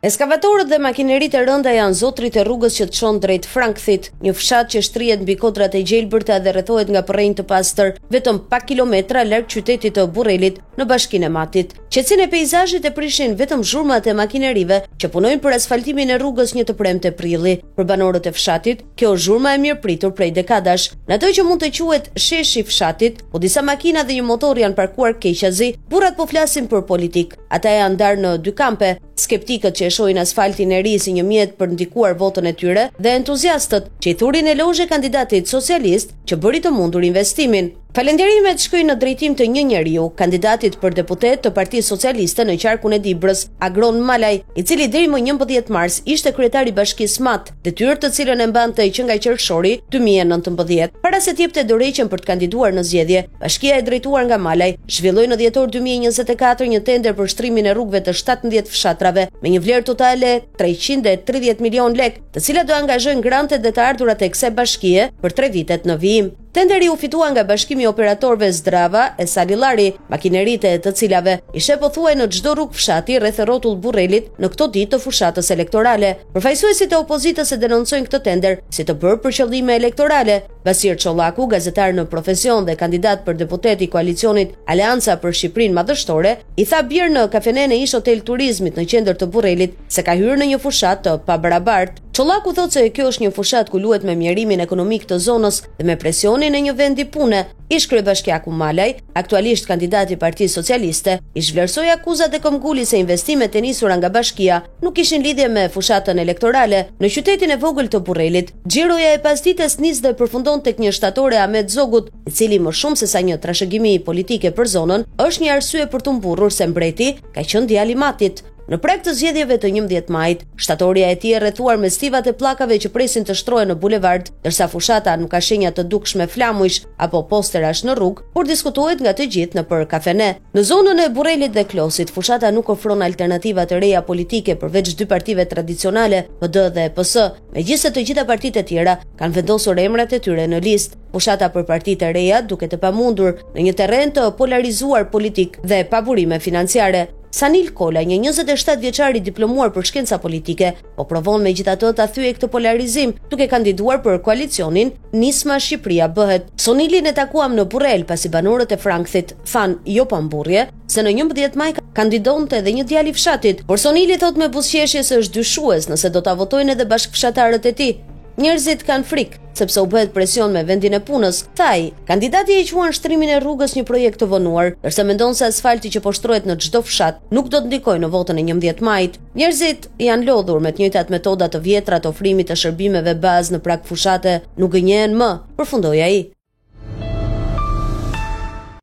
Eskavatorët dhe makineritë e rënda janë zotrit e rrugës që të çon drejt Frankthit, një fshat që shtrihet mbi kodrat e gjelbërta dhe rrethohet nga përrenjë të pastër, vetëm pak kilometra larg qytetit të Burrelit në bashkinë e Matit. Qetësinë e peizazhit e prishin vetëm zhurmat e makinerive që punojnë për asfaltimin e rrugës një të premte prilli. Për banorët e fshatit, kjo është zhurma e mirëpritur prej dekadash. Në atë që mund të quhet sheshi i fshatit, po disa makina dhe një motor janë parkuar keqazi, burrat po flasin për politik. Ata janë ndarë në dy kampe, skeptikët që e shohin asfaltin e ri si një mjet për ndikuar votën e tyre dhe entuziastët që i thurin elozhe kandidatit socialist që bëri të mundur investimin. Falënderimet shkojnë në drejtim të një njeriu, kandidatit për deputet të Partisë Socialiste në qarkun e Dibrës, Agron Malaj, i cili deri më 11 mars ishte kryetari i Bashkisë Mat, detyrë të cilën e mbante që nga qershori 2019. Para se të jepte dorëheqjen për të kandiduar në zgjedhje, bashkia e drejtuar nga Malaj zhvilloi në dhjetor 2024 një tender për shtrimin e rrugëve të 17 fshatrave me një vlerë totale 330 milion lek, të cilat do angazhojnë grantet dhe të ardhurat e kësaj bashkie për 3 vitet në vijim. Tenderi u fitua nga Bashkimi i Operatorëve Zdrava e Salillari, makineritë të cilave ishte pothuaj në çdo rrugë fshati rreth rrotull Burrelit në këto ditë të fushatës elektorale. Përfaqësuesit e opozitës e denoncojnë këtë tender si të bërë për qëllime elektorale. Basir Çollaku, gazetar në profesion dhe kandidat për deputet i koalicionit Aleanca për Shqipërinë Madhështore, i tha bjerë në kafenen e ish hotel turizmit në qendër të Burrelit se ka hyrë në një fushat të pabarabartë. Çollaku thotë se kjo është një fushat ku luhet me mjerimin ekonomik të zonës dhe me presionin e një vendi pune. Ish kryebashkiaku Malaj, aktualisht kandidat i Partisë Socialiste, i vlerësoi akuzat e këmbguli se investimet e nisura nga bashkia nuk kishin lidhje me fushatën elektorale. Në qytetin e vogël të Burrelit, xhiroja e pasdites nis dhe përfundon tek një shtatore Ahmet Zogut, i cili më shumë se sa një trashëgimi politike për zonën, është një arsye për të mburrur se mbreti ka qenë djali i Matit. Në prag të zgjedhjeve të 11 majit, shtatoria e tij e rrethuar me stivat e pllakave që presin të shtrohen në bulevard, ndërsa fushata nuk ka shenja të dukshme flamujsh apo posterash në rrugë, por diskutohet nga të gjithë nëpër kafene. Në zonën e Burrelit dhe Klosit, fushata nuk ofron alternativa të reja politike përveç dy partive tradicionale, PD dhe PS, megjithëse të gjitha partitë e tjera kanë vendosur emrat e tyre në listë. Fushata për partitë e reja duket e pamundur në një terren të polarizuar politik dhe pa burime financiare. Sanil Kola, një 27 vjeçar i diplomuar për shkenca politike, po provon megjithatë ta thyejë këtë polarizim, duke kandiduar për koalicionin Nisma Shqipëria bëhet. Sonilin e takuam në Burrel pasi banorët e Frankthit than jo pamburrje se në 11 maj kandidonte edhe një djalë i fshatit, por Sonili thot me buzëqeshje se është dyshues nëse do ta votojnë edhe bashkëfshatarët e tij. Njerëzit kanë frikë sepse u bëhet presion me vendin e punës. Thaj, kandidati e quan shtrimin e rrugës një projekt të vonuar, ndërsa mendon se asfalti që po shtrohet në çdo fshat nuk do të ndikojë në votën e 11 majit. Njerëzit janë lodhur me të njëjtat metoda të vjetra të ofrimit të shërbimeve bazë në prag fushate, nuk gënjehen më, përfundoi ai.